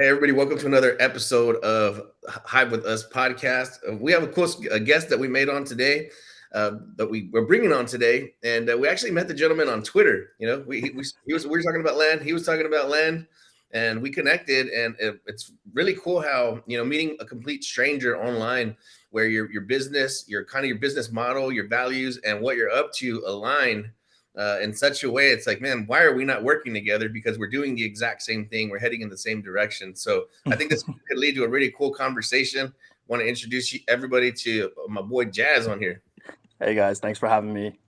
Hey, everybody, welcome to another episode of Hive with Us podcast. We have, of course, a guest that we made on today, that we're bringing on today. And we actually met the gentleman on Twitter. You know, we were talking about land, he was talking about land, and we connected. And it's really cool how, meeting a complete stranger online where your business, your business model, your values, and what you're up to align in such a way. It's like, man, why are we not working together? Because we're doing the exact same thing. We're heading in the same direction. So I think this could lead to a really cool conversation. Want to introduce everybody to my boy Jazz on here. Hey guys, thanks for having me.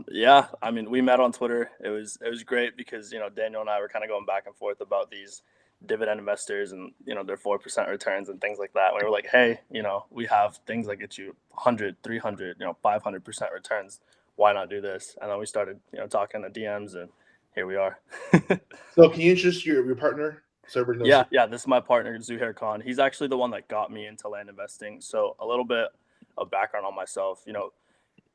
Yeah, I mean, we met on Twitter. It was great because Daniel and I were kind of going back and forth about these dividend investors and their 4% returns and things like that. We were like, hey, we have things that get you 100, 300, 500% returns. Why not do this? And then we started talking in the DMs, and here we are. So can you introduce your partner? So everybody knows. Yeah. This is my partner, Zuhayr Khan. He's actually the one that got me into land investing. So a little bit of background on myself.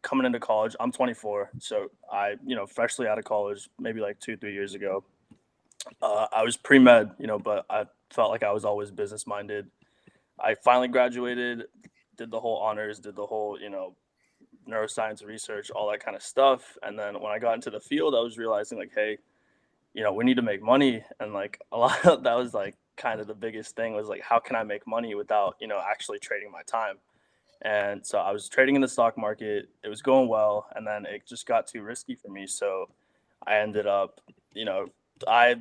Coming into college, I'm 24, so I, freshly out of college, maybe like 2-3 years ago, I was pre-med, but I felt like I was always business minded. I finally graduated, did the whole honors, did the whole, neuroscience research, all that kind of stuff. And then when I got into the field, I was realizing like, hey, we need to make money. And like a lot of that was like kind of the biggest thing was like, how can I make money without, actually trading my time? And so I was trading in the stock market. It was going well, and then it just got too risky for me. So I ended up, I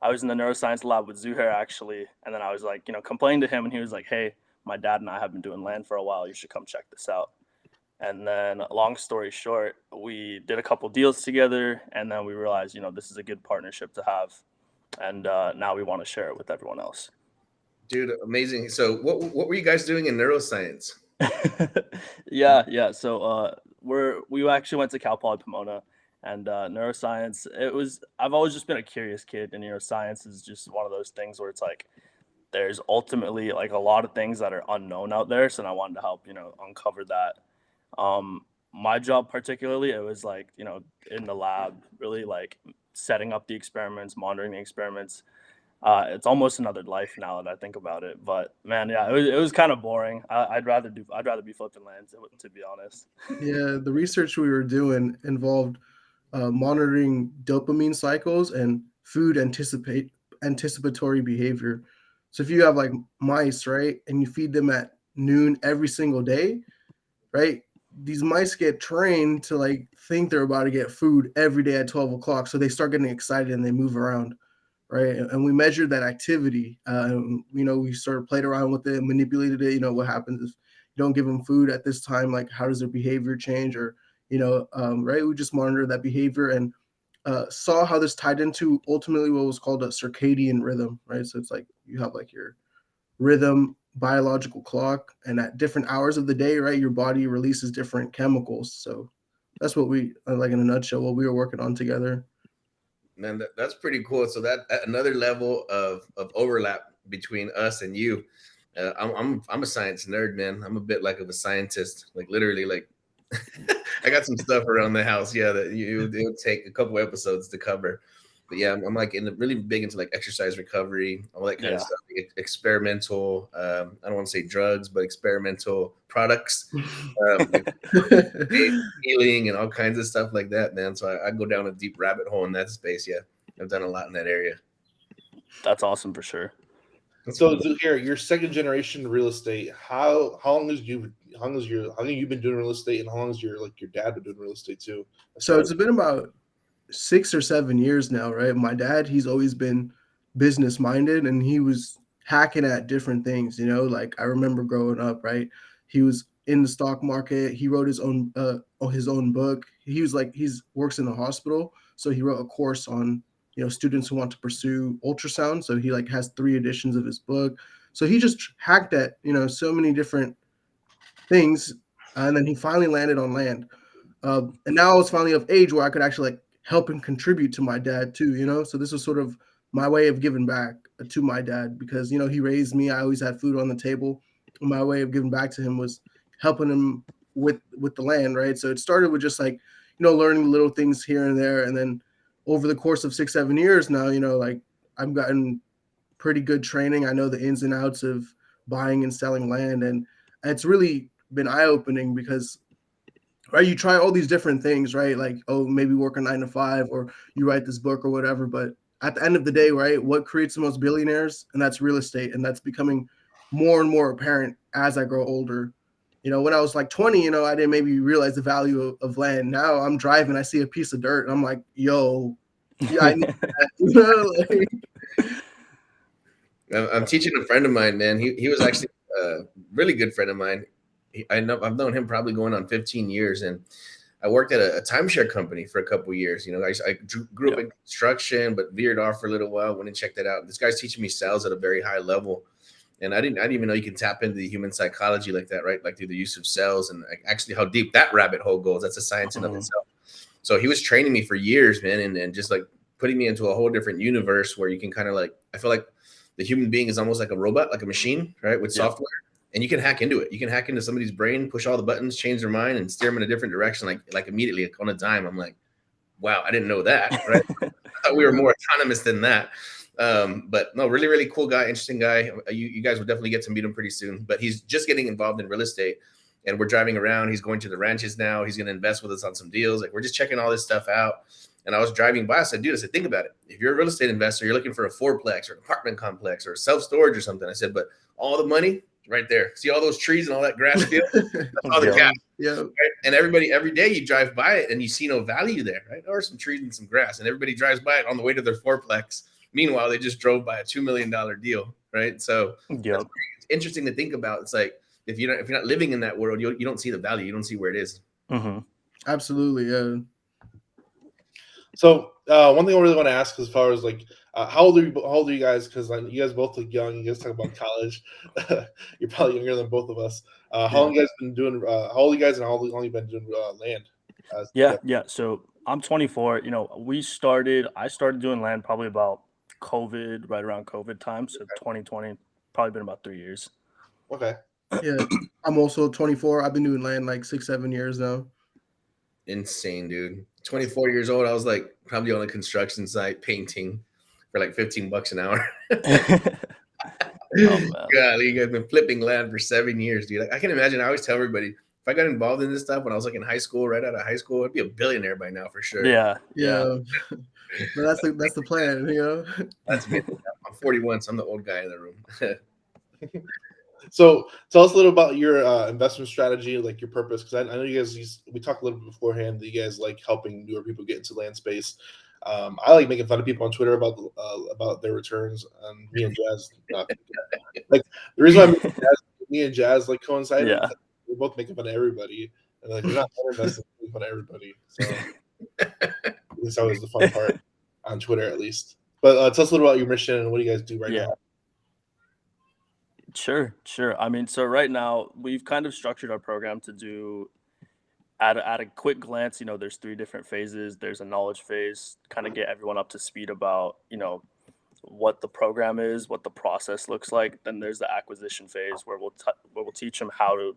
I was in the neuroscience lab with Zuhayr actually, and then I was like, complaining to him, and he was like, "Hey, my dad and I have been doing land for a while. You should come check this out." And then, long story short, we did a couple deals together, and then we realized, this is a good partnership to have, and now we want to share it with everyone else. Dude, amazing. So what were you guys doing in neuroscience? Yeah. So we actually went to Cal Poly Pomona, and neuroscience. I've always just been a curious kid, and science is just one of those things where it's like there's ultimately like a lot of things that are unknown out there. So I wanted to help uncover that. My job particularly, it was like in the lab, really like setting up the experiments, monitoring the experiments. It's almost another life now that I think about it. But man, yeah, it was kind of boring. I'd rather be flipping land to be honest. Yeah, the research we were doing involved monitoring dopamine cycles and food anticipatory behavior. So if you have like mice, right, and you feed them at noon every single day, right, these mice get trained to like think they're about to get food every day at 12 o'clock. So they start getting excited and they move around, right? And we measured that activity. We sort of played around with it, manipulated it. What happens if you don't give them food at this time? Like, how does their behavior change? Or, right? We just monitored that behavior and saw how this tied into ultimately what was called a circadian rhythm, right? So it's like you have like your rhythm biological clock, and at different hours of the day, right, your body releases different chemicals. So that's what we like in a nutshell what we were working on together. Man, that's pretty cool. So that another level of overlap between us and you. I'm a science nerd, man. I'm a bit like of a scientist, like literally, like I got some stuff around the house, yeah, that it would take a couple episodes to cover. But yeah, I'm like really big into like exercise recovery, all that kind of stuff. Experimental, I don't want to say drugs, but experimental products, like healing and all kinds of stuff like that, man. So I go down a deep rabbit hole in that space. Yeah, I've done a lot in that area. That's awesome for sure. So here, you're second generation real estate. How long has you how long has your how long you've been doing real estate, and how long has your dad been doing real estate too? So it's been about 6 or 7 years now, right? My dad, he's always been business minded, and he was hacking at different things, like I remember growing up, right? He was in the stock market. He wrote his own book. He was like he's works in the hospital, so he wrote a course on students who want to pursue ultrasound. So he like has 3 editions of his book. So he just hacked at so many different things, and then he finally landed on land. And now I was finally of age where I could actually like help and contribute to my dad too, So this was sort of my way of giving back to my dad because he raised me. I always had food on the table. My way of giving back to him was helping him with the land, right? So it started with just like learning little things here and there, and then over the course of 6-7 years now, like I've gotten pretty good training. I know the ins and outs of buying and selling land, and it's really been eye-opening because, right, you try all these different things, right? Like, oh, maybe work a 9 to 5, or you write this book or whatever. But at the end of the day, right, what creates the most billionaires? And that's real estate. And that's becoming more and more apparent as I grow older. When I was like 20, I didn't maybe realize the value of land. Now I'm driving, I see a piece of dirt, and I'm like, yo, yeah, I need that. I'm teaching a friend of mine, man. He was actually a really good friend of mine. I've known him probably going on 15 years, and I worked at a timeshare company for a couple of years. I grew up in construction, but veered off for a little while. Went and checked that out. This guy's teaching me sales at a very high level, and I didn't even know you can tap into the human psychology like that, right? Like through the use of sales, and actually how deep that rabbit hole goes. That's a science in of itself. So he was training me for years, man, and just like putting me into a whole different universe where you can kind of like, I feel like the human being is almost like a robot, like a machine, right? With software. And you can hack into it. You can hack into somebody's brain, push all the buttons, change their mind, and steer them in a different direction, like immediately, like on a dime. I'm like, wow, I didn't know that, right? I thought we were more autonomous than that. But no, really, really cool guy, interesting guy. You guys will definitely get to meet him pretty soon. But he's just getting involved in real estate, and we're driving around. He's going to the ranches now. He's going to invest with us on some deals. Like, we're just checking all this stuff out. And I was driving by. I said, dude, think about it. If you're a real estate investor, you're looking for a fourplex or an apartment complex or self-storage or something. I said, but all the money right there. See all those trees and all that grass field? That's all the cash. Yeah. Right? And everybody, every day you drive by it and you see no value there, right? Or some trees and some grass. And everybody drives by it on the way to their fourplex. Meanwhile, they just drove by a $2 million deal, right? So it's interesting to think about. It's like, if you're not living in that world, you don't see the value. You don't see where it is. Mm-hmm. Absolutely, yeah. So one thing I really want to ask, as far as like, how old are you guys? Because you guys both look young. You guys talk about college. You're probably younger than both of us. How long you guys been doing? How old are you guys, and how long you been doing land? Yeah. So I'm 24. I started doing land probably about COVID, right around COVID time. So 2020, probably been about 3 years. Okay. Yeah, I'm also 24. I've been doing land like 6-7 years now. Insane, dude. 24 years old. I was like probably on a construction site painting for like $15 an hour. Oh, man. God, you guys been flipping land for 7 years, dude. I can imagine. I always tell everybody, if I got involved in this stuff when I was like in high school, right out of high school, I'd be a billionaire by now for sure. Yeah. But that's the plan, That's me. I'm 41, so I'm the old guy in the room. So tell us a little about your investment strategy, like your purpose, because I know you guys, we talked a little bit beforehand that you guys like helping newer people get into land space. I like making fun of people on Twitter about their returns. Me and Jazz, like the reason why me and Jazz like coincided, we're both making fun of everybody, and like we're not investing, making fun of everybody. So that's always the fun part on Twitter, at least. But tell us a little about your mission and what do you guys do right now. Sure. I mean, so right now we've kind of structured our program to do at a quick glance, there's 3 different phases. There's a knowledge phase, kind of get everyone up to speed about, what the program is, what the process looks like. Then there's the acquisition phase where we'll teach them how to,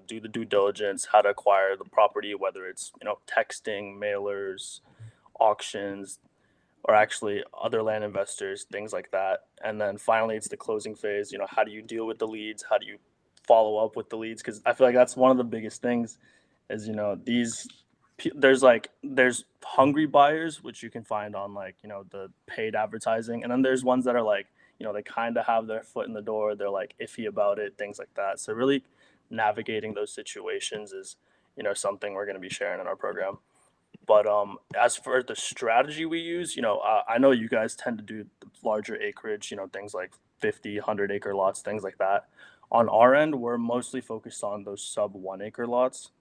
do the due diligence, how to acquire the property, whether it's, texting, mailers, auctions, or actually other land investors, things like that. And then finally, it's the closing phase. How do you deal with the leads? How do you follow up with the leads? Because I feel like that's one of the biggest things is, there's hungry buyers, which you can find on the paid advertising. And then there's ones that are like, they kind of have their foot in the door. They're like iffy about it, things like that. So really navigating those situations is, something we're going to be sharing in our program. But as for the strategy we use, I know you guys tend to do larger acreage, things like 50, 100 acre lots, things like that. On our end, we're mostly focused on those sub 1 acre lots.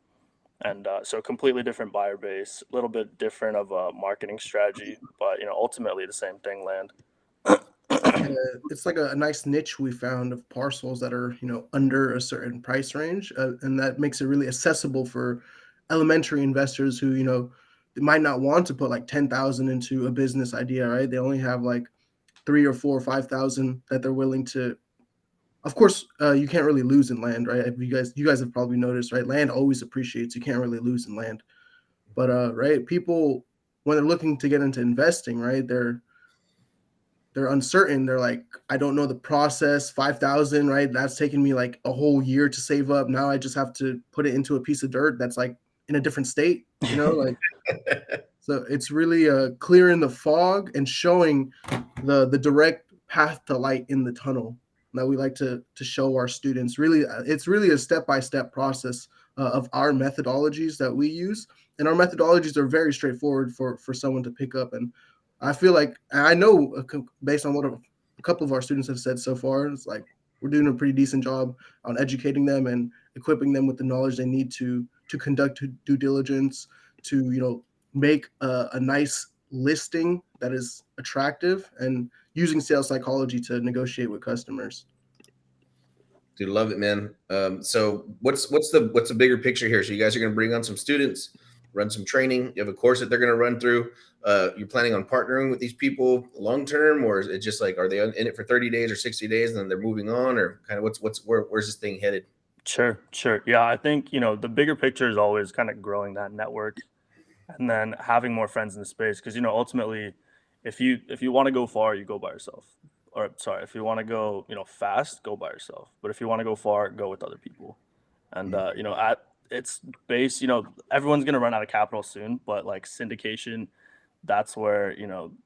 And so completely different buyer base, a little bit different of a marketing strategy, but, ultimately the same thing, land. It's like a nice niche we found of parcels that are, under a certain price range. And that makes it really accessible for elementary investors who, they might not want to put like 10,000 into a business idea, right? They only have like 3 or 4 or 5,000 that they're willing to. Of course, you can't really lose in land, right? You guys have probably noticed, right? Land always appreciates. You can't really lose in land. But right, people when they're looking to get into investing, right? They're they're uncertain. They're like, I don't know the process. 5,000, right? That's taken me like a whole year to save up. Now I just have to put it into a piece of dirt that's like in a different state, like. So it's really clearing the fog and showing the direct path to light in the tunnel that we like to show our students. Really, it's really a step-by-step process of our methodologies that we use, and our methodologies are very straightforward for someone to pick up. And I feel like, I know based on what a couple of our students have said so far, it's like we're doing a pretty decent job on educating them and equipping them with the knowledge they need to conduct due diligence, to make a nice listing that is attractive, and using sales psychology to negotiate with customers. Dude, love it, man. So what's the bigger picture here? So you guys are going to bring on some students, run some training. You have a course that they're going to run through. You're planning on partnering with these people long term, or is it just like, are they in it for 30 days or 60 days and then they're moving on, or kind of where's this thing headed? Sure. Yeah, I think, the bigger picture is always kind of growing that network and then having more friends in the space. Because, ultimately, if you want to go far, you go by yourself. Or sorry, if you want to go, fast, go by yourself. But if you want to go far, go with other people. And, at its base, everyone's going to run out of capital soon, but like syndication, that's where,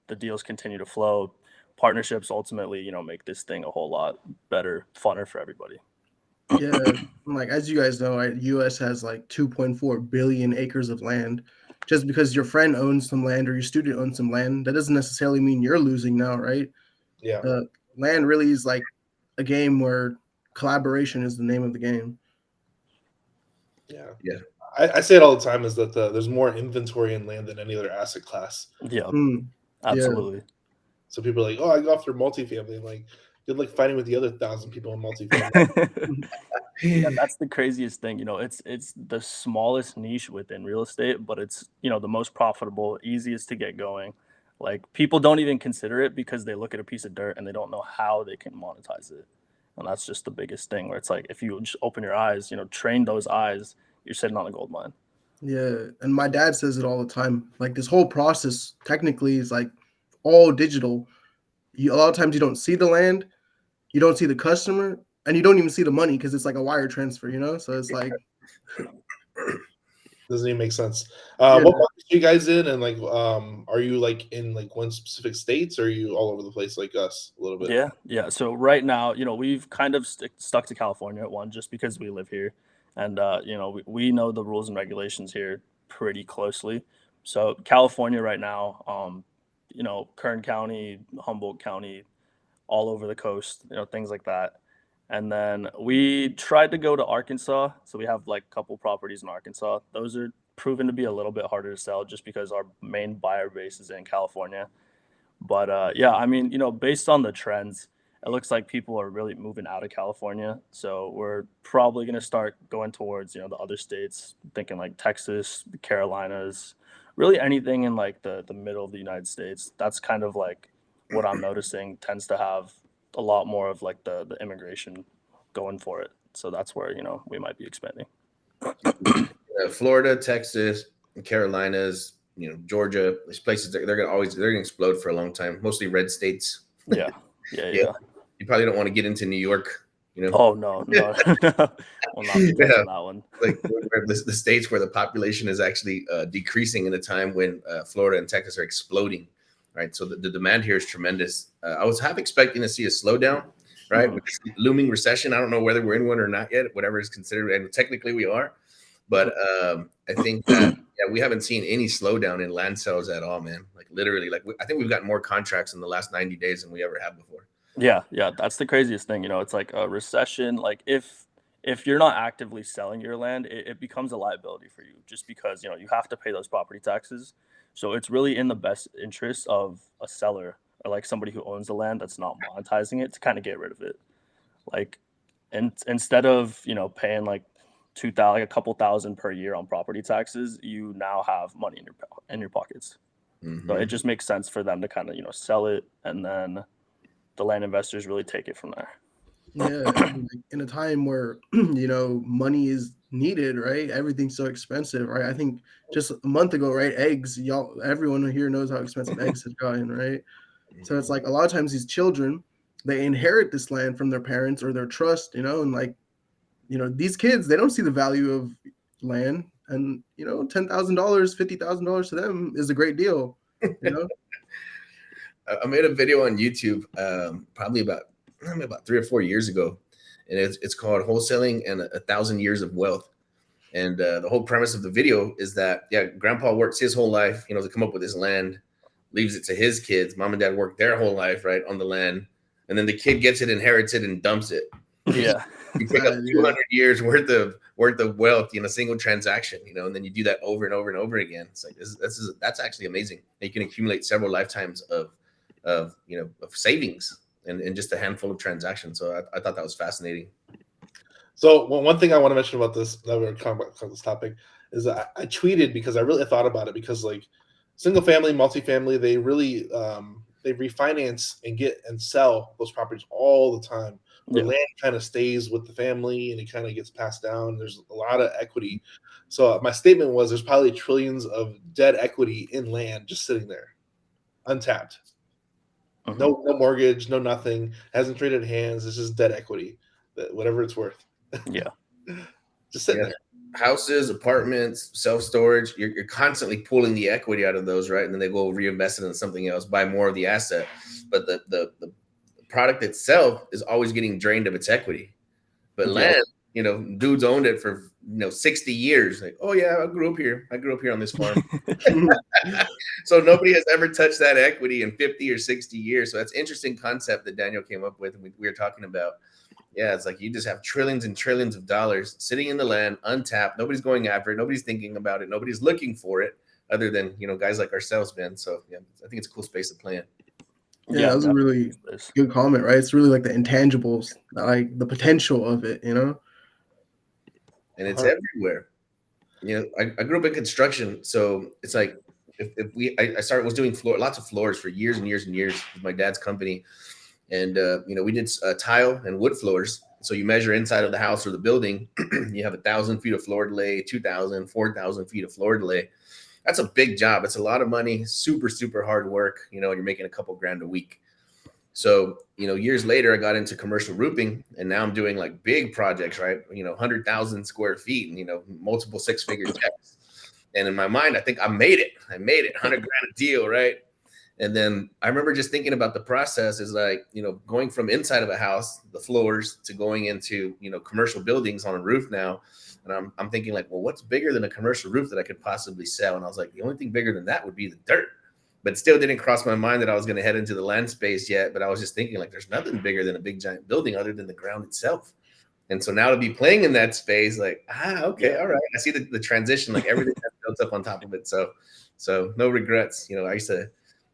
the deals continue to flow. Partnerships ultimately, make this thing a whole lot better, funner for everybody. Yeah, like as you guys know, U.S. has like 2.4 billion acres of land. Just because your friend owns some land or your student owns some land, that doesn't necessarily mean you're losing now, right? Yeah. Land really is like a game where collaboration is the name of the game. Yeah. Yeah. I say it all the time, is that there's more inventory in land than any other asset class. Yeah, Mm, absolutely. So people are like, oh, I go after multifamily. I'm like, good luck fighting with the other 1,000 people in multifamily. Yeah, that's the craziest thing. It's the smallest niche within real estate, but it's, the most profitable, easiest to get going. Like people don't even consider it because they look at a piece of dirt and they don't know how they can monetize it. And that's just the biggest thing, where it's like if you just open your eyes, train those eyes, you're sitting on a gold mine. Yeah, and my dad says it all the time. Like this whole process technically is like all digital. A lot of times you don't see the land, you don't see the customer, and you don't even see the money because it's like a wire transfer, So it's like, Doesn't even make sense. Yeah. What markets are you guys in? And like, are you like in like one specific states, or are you all over the place like us a little bit? Yeah. So right now, we've kind of stuck to California at one, just because we live here, and we know the rules and regulations here pretty closely. So California right now, Kern County, Humboldt County, all over the coast, things like that. And then we tried to go to Arkansas. So we have like a couple properties in Arkansas. Those are proven to be a little bit harder to sell just because our main buyer base is in California. But yeah, I mean, based on the trends, it looks like people are really moving out of California. So we're probably going to start going towards, the other states, thinking like Texas, the Carolinas, really anything in like the middle of the United States. That's kind of like what I'm noticing tends to have a lot more of like the immigration going for it. So that's where, we might be expanding. Florida, Texas, Carolinas, Georgia, these places, they're gonna explode for a long time. Mostly red states. Yeah. You probably don't want to get into New York. Oh no. We'll not be touching that one. Like the states where the population is actually decreasing in a time when Florida and Texas are exploding, right? So the demand here is tremendous. I was half expecting to see a slowdown, right? Mhm. With this looming recession. I don't know whether we're in one or not yet, whatever is considered, and technically we are. But I think that we haven't seen any slowdown in land sales at all, man. Like literally, I think we've got more contracts in the last 90 days than we ever have before. Yeah, that's the craziest thing. It's like a recession. Like if you're not actively selling your land, it becomes a liability for you, just because you have to pay those property taxes. So it's really in the best interest of a seller, or like somebody who owns the land that's not monetizing it, to kind of get rid of it. Like, and instead of paying like 2,000, like a couple thousand per year on property taxes, you now have money in your pockets. So it just makes sense for them to kind of sell it, and then the land investors really take it from there. Yeah, in a time where money is needed, right? Everything's so expensive, right? I think just a month ago, right? Eggs, everyone here knows how expensive eggs have gotten, right? So it's like a lot of times these children, they inherit this land from their parents or their trust, you know, and like, you know, these kids, they don't see the value of land, and you know, $10,000, $50,000 to them is a great deal, you know. I made a video on YouTube probably about 3 or 4 years ago, and it's called "Wholesaling and a Thousand Years of Wealth." And the whole premise of the video is that Grandpa works his whole life, you know, to come up with his land, leaves it to his kids. Mom and Dad worked their whole life, right, on the land, and then the kid gets it, inherits it, and dumps it. Yeah. You pick up 200 years worth of wealth in a single transaction, you know, and then you do that over and over and over again. It's like that's actually amazing. You can accumulate several lifetimes of savings and just a handful of transactions. So I thought that was fascinating. So one thing I want to mention about this, that we're talking about this topic, is I tweeted because I really thought about it, because like single family, multifamily, they really they refinance and get and sell those properties all the time. The land kind of stays with the family and it kind of gets passed down. There's a lot of equity. So my statement was there's probably trillions of dead equity in land just sitting there, untapped. No mortgage, no nothing, hasn't traded hands. It's just dead equity, whatever it's worth. Yeah. Just sitting there. Houses, apartments, self-storage, you're constantly pulling the equity out of those, right? And then they go reinvest it in something else, buy more of the asset. But the product itself is always getting drained of its equity. But land, you know, dudes owned it for 60 years. Like, oh yeah, I grew up here on this farm. So nobody has ever touched that equity in 50 or 60 years. So that's an interesting concept that Daniel came up with, and we were talking about. Yeah, it's like you just have trillions and trillions of dollars sitting in the land, untapped. Nobody's going after it. Nobody's thinking about it. Nobody's looking for it, other than guys like ourselves, man. So yeah, I think it's a cool space to play in. Yeah, that was a really good comment, right? It's really like the intangibles, like the potential of it, you know? And it's everywhere. You know, I grew up in construction, so it's like I was doing lots of floors for years and years and years with my dad's company. And, we did tile and wood floors. So you measure inside of the house or the building, you have 1,000 feet of floor delay, 2,000, 4,000 feet of floor delay. That's a big job. It's a lot of money, super, super hard work. You know, you're making a couple grand a week. So, years later, I got into commercial roofing, and now I'm doing like big projects, right? 100,000 square feet and, multiple six-figure checks. And in my mind, I think I made it, 100 grand a deal, right? And then I remember just thinking about the process is like, going from inside of a house, the floors, to going into, commercial buildings on a roof now. And I'm thinking like, well, what's bigger than a commercial roof that I could possibly sell? And I was like, the only thing bigger than that would be the dirt. But still didn't cross my mind that I was going to head into the land space yet. But I was just thinking like, there's nothing bigger than a big giant building other than the ground itself. And so now to be playing in that space, like, okay, all right. I see the transition, like everything that's built up on top of it. So no regrets. I used to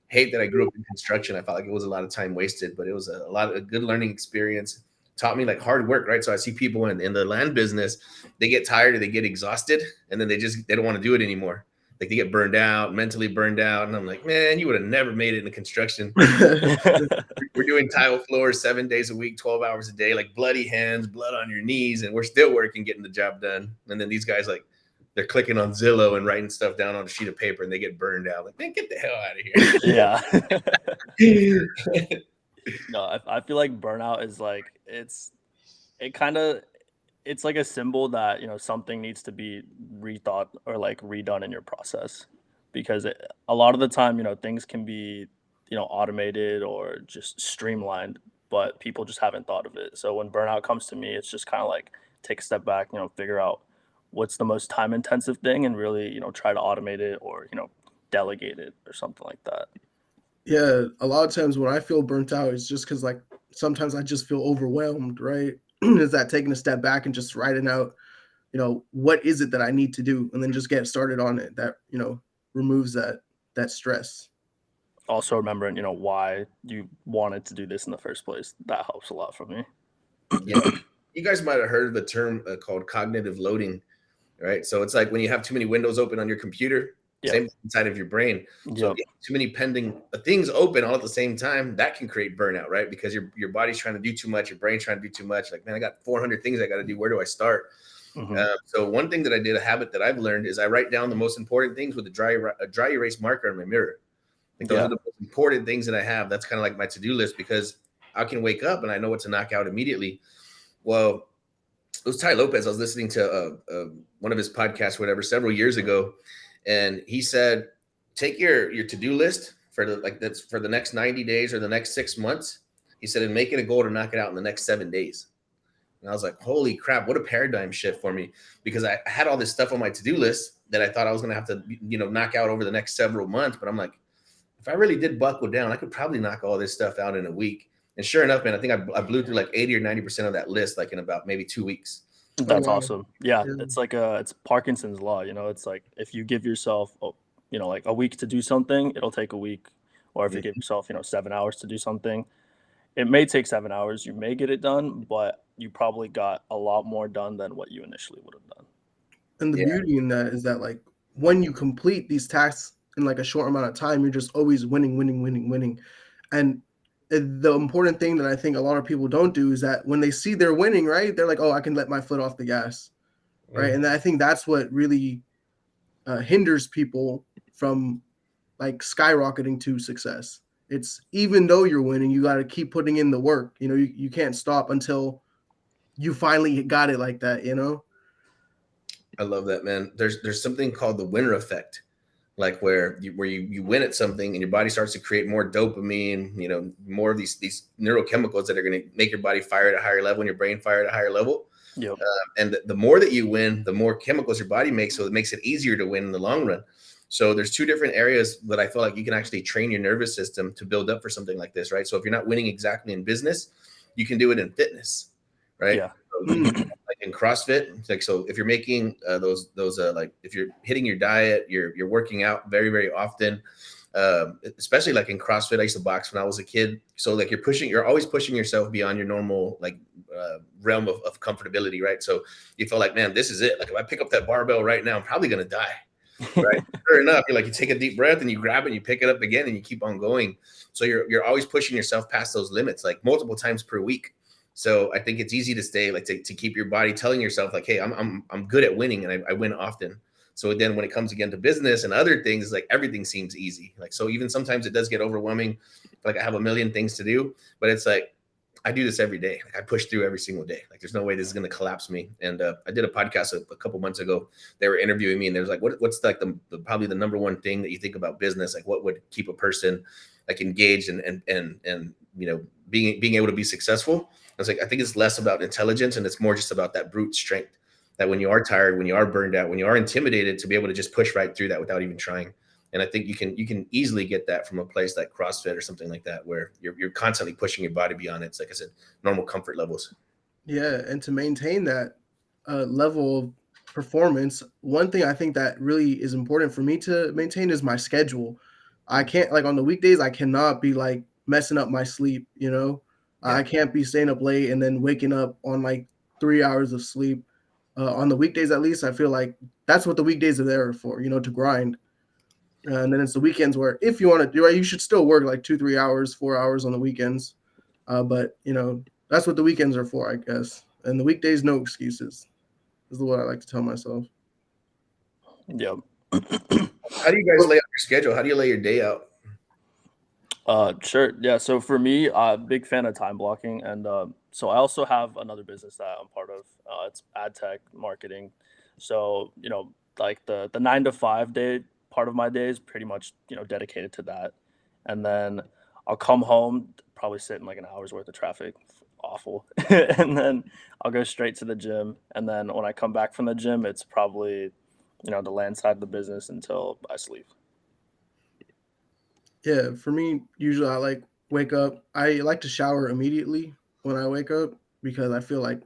hate that I grew up in construction. I felt like it was a lot of time wasted, but it was a good learning experience. Taught me like hard work, right? So I see people in the land business, they get tired or they get exhausted, and then they don't want to do it anymore. Like they get burned out, mentally burned out. And I'm like, man, you would have never made it in construction. We're doing tile floors 7 days a week, 12 hours a day, like bloody hands, blood on your knees, and we're still working, getting the job done. And then these guys, like, they're clicking on Zillow and writing stuff down on a sheet of paper, and they get burned out. Like, man, get the hell out of here. Yeah. No, I feel like burnout is like, it's like a symbol that, something needs to be rethought or like redone in your process, because a lot of the time, things can be, automated or just streamlined, but people just haven't thought of it. So when burnout comes to me, it's just kind of like take a step back, figure out what's the most time intensive thing and really, try to automate it or, delegate it or something like that. Yeah, a lot of times when I feel burnt out, it's just because like sometimes I just feel overwhelmed, right? Is that taking a step back and just writing out, what is it that I need to do, and then just get started on it. That removes that stress. Also remembering, why you wanted to do this in the first place. That helps a lot for me. Yeah, you guys might have heard of the term called cognitive loading, right? So it's like when you have too many windows open on your computer. Same inside of your brain. So too many pending things open all at the same time, that can create burnout, right? Because your body's trying to do too much, your brain's trying to do too much. Like, man, I got 400 things I got to do. Where do I start? So one thing that I did, a habit that I've learned, is I write down the most important things with a dry erase marker on my mirror. Like those are the most important things that I have. That's kind of like my to-do list, because I can wake up and I know what to knock out immediately. Well, it was Ty Lopez. I was listening to one of his podcasts, whatever, several years ago, and he said, take your to-do list for that's for the next 90 days or the next 6 months. He said, and make it a goal to knock it out in the next 7 days. And I was like, holy crap, what a paradigm shift for me, because I had all this stuff on my to-do list that I thought I was going to have to, knock out over the next several months. But I'm like, if I really did buckle down, I could probably knock all this stuff out in a week. And sure enough, man, I think I blew through like 80 or 90% of that list, like in about maybe 2 weeks. That's awesome. Yeah. It's like it's Parkinson's law. It's like if you give yourself, like a week to do something, it'll take a week. Or if you give yourself, 7 hours to do something, it may take 7 hours. You may get it done, but you probably got a lot more done than what you initially would have done. And the beauty in that is that, like, when you complete these tasks in like a short amount of time, you're just always winning. And the important thing that I think a lot of people don't do is that when they see they're winning, right, they're like, oh, I can let my foot off the gas, right? And I think that's what really hinders people from like skyrocketing to success. It's even though you're winning, you got to keep putting in the work. You can't stop until you finally got it like that. I love that, man. There's something called the winner effect, like where you win at something and your body starts to create more dopamine, more of these neurochemicals that are going to make your body fire at a higher level and your brain fire at a higher level. Yep. And the more that you win, the more chemicals your body makes, so it makes it easier to win in the long run. So there's two different areas that I feel like you can actually train your nervous system to build up for something like this, right? So if you're not winning exactly in business, you can do it in fitness, right? Yeah. So like in CrossFit, like, so if you're making those like if you're hitting your diet, you're working out very, very often, especially like in CrossFit. I used to box when I was a kid. So like you're always pushing yourself beyond your normal like realm of comfortability, right? So you feel like, man, this is it. Like if I pick up that barbell right now, I'm probably going to die. Right. Sure enough, you take a deep breath and you grab it and you pick it up again and you keep on going. So you're always pushing yourself past those limits, like multiple times per week. So I think it's easy to stay like to keep your body telling yourself like, hey, I'm good at winning and I win often. So then when it comes again to business and other things, like everything seems easy. Like, so even sometimes it does get overwhelming. Like I have a million things to do, but it's like, I do this every day. Like I push through every single day. Like there's no way this is going to collapse me. And I did a podcast a couple months ago. They were interviewing me and they was like, what's like the probably the number one thing that you think about business? Like what would keep a person like engaged and being able to be successful? I was like, I think it's less about intelligence and it's more just about that brute strength, that when you are tired, when you are burned out, when you are intimidated, to be able to just push right through that without even trying. And I think you can easily get that from a place like CrossFit or something like that, where you're constantly pushing your body beyond its, like I said, normal comfort levels. Yeah, and to maintain that level of performance, one thing I think that really is important for me to maintain is my schedule. I can't, like on the weekdays, I cannot be like messing up my sleep. Yeah. I can't be staying up late and then waking up on like 3 hours of sleep. On the weekdays, at least, I feel like that's what the weekdays are there for, to grind. And then it's the weekends where if you want to do it, you should still work like 2-3 hours, 4 hours on the weekends. But that's what the weekends are for, I guess. And the weekdays, no excuses, is what I like to tell myself. Yep. How do you guys lay out your schedule? How do you lay your day out? Sure. Yeah. So for me, big fan of time blocking. And so I also have another business that I'm part of. It's ad tech marketing. So, like the 9 to 5 day part of my day is pretty much, dedicated to that. And then I'll come home, probably sit in like an hour's worth of traffic. Awful. And then I'll go straight to the gym. And then when I come back from the gym, it's probably, the land side of the business until I sleep. Yeah, for me, usually I wake up. I like to shower immediately when I wake up because I feel like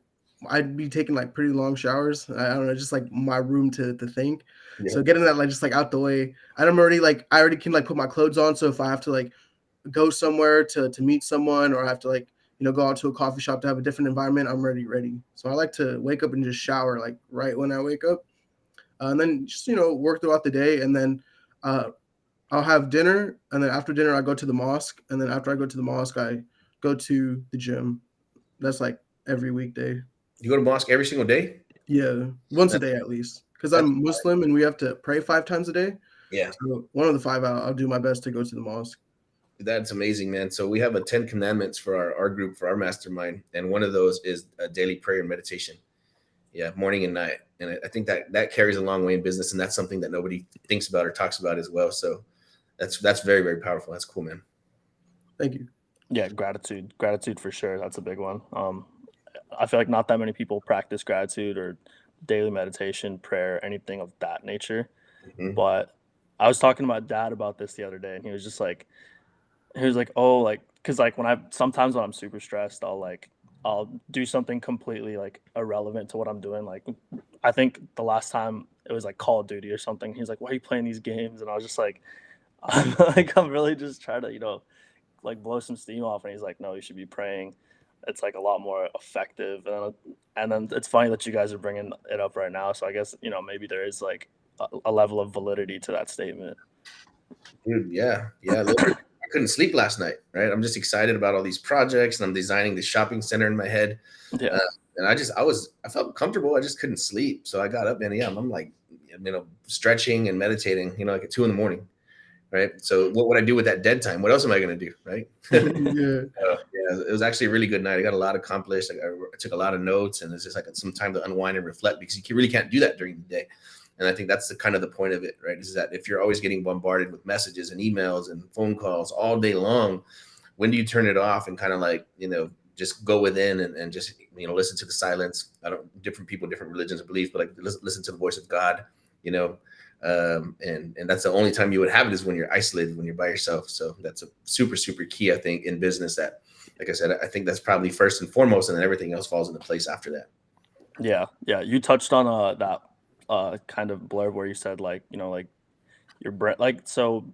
I'd be taking like pretty long showers. I don't know, just like my room to think. Yeah. So getting that just like out the way. I already can like put my clothes on. So if I have to like go somewhere to meet someone, or I have to go out to a coffee shop to have a different environment, I'm ready. So I like to wake up and just shower like right when I wake up, and then just work throughout the day, and then I'll have dinner, and then after dinner I go to the mosque, and then after I go to the mosque I go to the gym. That's like every weekday. You go to mosque every single day? Yeah, once a day at least, because I'm Muslim and we have to pray 5 times a day. Yeah. So one of the 5, I'll do my best to go to the mosque. That's amazing, man. So we have a 10 commandments for our group, for our mastermind. And one of those is a daily prayer and meditation. Yeah, morning and night. And I think that carries a long way in business. And that's something that nobody thinks about or talks about as well. So that's very, very powerful. That's cool, man. Thank you. Yeah, gratitude for sure. That's a big one. I feel like not that many people practice gratitude or daily meditation, prayer, anything of that nature. Mhm. But I was talking to my dad about this the other day, and he was like, oh, like, because like sometimes when I'm super stressed, I'll do something completely like irrelevant to what I'm doing. Like, I think the last time it was like Call of Duty or something. He's like, why are you playing these games? And I was just like, I'm really just trying to, like blow some steam off. And he's like, no, you should be praying. It's like a lot more effective. And then it's funny that you guys are bringing it up right now. So I guess, maybe there is like a level of validity to that statement. Dude, yeah. Literally, I couldn't sleep last night, right? I'm just excited about all these projects, and I'm designing the shopping center in my head. Yeah. And I felt comfortable. I just couldn't sleep. So I got up and I'm like, stretching and meditating, like at 2 a.m. Right. So what would I do with that dead time? What else am I going to do? Right. Yeah. Yeah, it was actually a really good night. I got a lot accomplished. Like I took a lot of notes, and it's just like some time to unwind and reflect, because you really can't do that during the day. And I think that's the kind of the point of it, right? Is that if you're always getting bombarded with messages and emails and phone calls all day long, when do you turn it off and kind of like, just go within and just, listen to the silence? Different people, different religions and beliefs, but like listen to the voice of God, and that's the only time you would have it, is when you're isolated, when you're by yourself. So that's a super, super key, I think, in business. That, like I said, I think that's probably first and foremost, and then everything else falls into place after that. Yeah. You touched on that kind of blurb where you said like your brain, like, so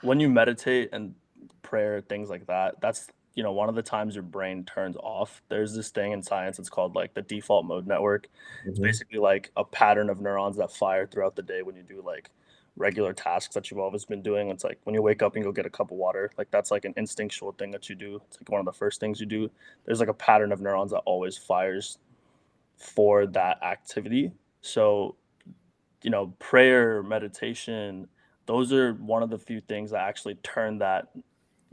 when you meditate and prayer, things like that, that's one of the times your brain turns off. There's this thing in science, it's called like the default mode network. It's basically like a pattern of neurons that fire throughout the day when you do like regular tasks that you've always been doing. It's like when you wake up and go get a cup of water, like that's like an instinctual thing that you do. It's like one of the first things you do. There's like a pattern of neurons that always fires for that activity. So, prayer, meditation, those are one of the few things that actually turn that,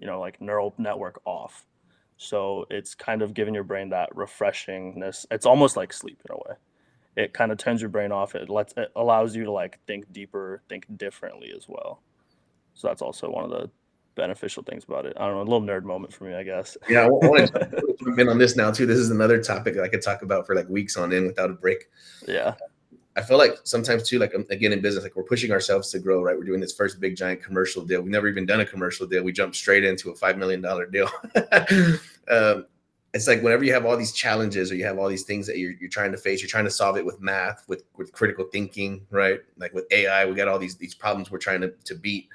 like neural network off. So it's kind of giving your brain that refreshingness. It's almost like sleep in a way. It kind of turns your brain off. It allows you to like think deeper, think differently as well. So that's also one of the beneficial things about it. I don't know, a little nerd moment for me, I guess. Yeah, I want to jump in on this now too. This is another topic that I could talk about for like weeks on end without a break. Yeah. I feel like sometimes too, like again in business, like we're pushing ourselves to grow, right? We're doing this first big giant commercial deal. We've never even done a commercial deal. We jumped straight into a $5 million deal. It's like whenever you have all these challenges, or you have all these things that you're trying to face, you're trying to solve it with math, with critical thinking, right? Like with AI, we got all these problems we're trying to beat.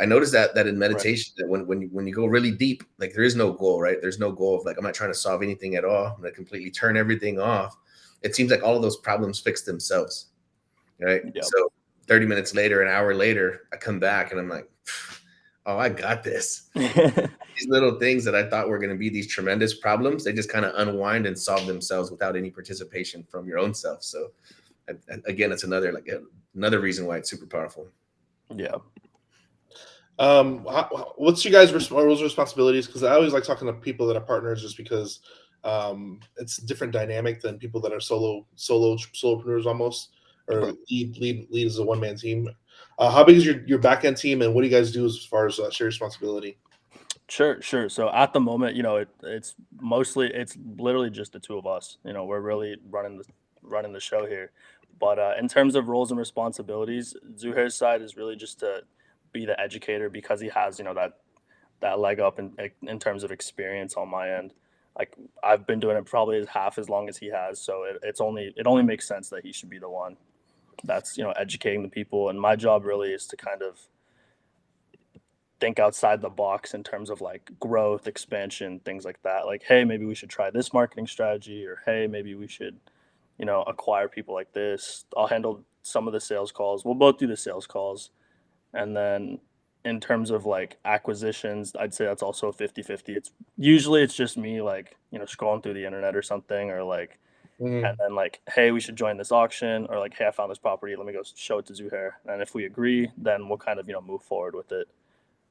I noticed that in meditation, right, that when you go really deep, like there is no goal, right? There's no goal of like, I'm not trying to solve anything at all. I'm going to completely turn everything off. It seems like all of those problems fix themselves, right? Yep. So 30 minutes later, an hour later, I come back and I'm like, oh, I got this. These little things that I thought were going to be these tremendous problems, they just kind of unwind and solve themselves without any participation from your own self. So again, it's another reason why it's super powerful. Yeah. What's your guys' roles and responsibilities? Because I always like talking to people that are partners, just because it's a different dynamic than people that are solopreneurs almost, or lead as a one-man team. How big is your back-end team, and what do you guys do as far as share responsibility? Sure. So at the moment, it's literally just the two of us. We're really running the show here. But in terms of roles and responsibilities, Zuhair's side is really just to be the educator, because he has that leg up in terms of experience on my end. Like I've been doing it probably half as long as he has, so it only makes sense that he should be the one that's educating the people. And my job really is to kind of think outside the box in terms of like growth, expansion, things like that. Like, hey, maybe we should try this marketing strategy, or hey, maybe we should acquire people like this. I'll handle some of the sales calls. We'll both do the sales calls. And then in terms of like acquisitions, I'd say that's also 50-50. It's just me like, scrolling through the internet or something, or like, And then like, hey, we should join this auction, or like, hey, I found this property, let me go show it to Zuhayr. And if we agree, then we'll kind of, move forward with it.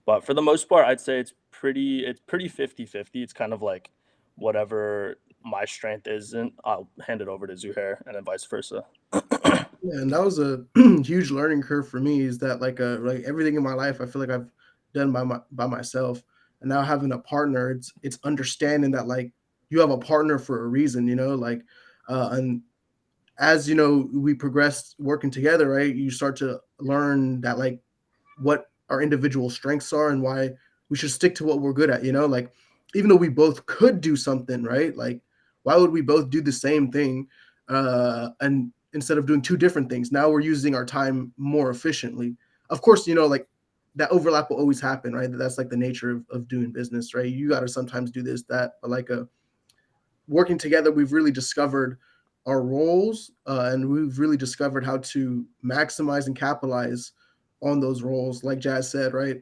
But for the most part, I'd say it's pretty 50-50. It's kind of like whatever my strength isn't, I'll hand it over to Zuhayr, and then vice versa. Yeah, and that was a huge learning curve for me. Is that like everything in my life, I feel like I've done by myself, and now having a partner, it's understanding that like you have a partner for a reason, like, and as we progress working together, right? You start to learn that like what our individual strengths are and why we should stick to what we're good at, like even though we both could do something, right? Like why would we both do the same thing? And instead of doing two different things, now we're using our time more efficiently. Of course, like that overlap will always happen, right? That's like the nature of doing business, right? You got to sometimes do this, that, but like working together, we've really discovered our roles, and we've really discovered how to maximize and capitalize on those roles. Like Jazz said, right?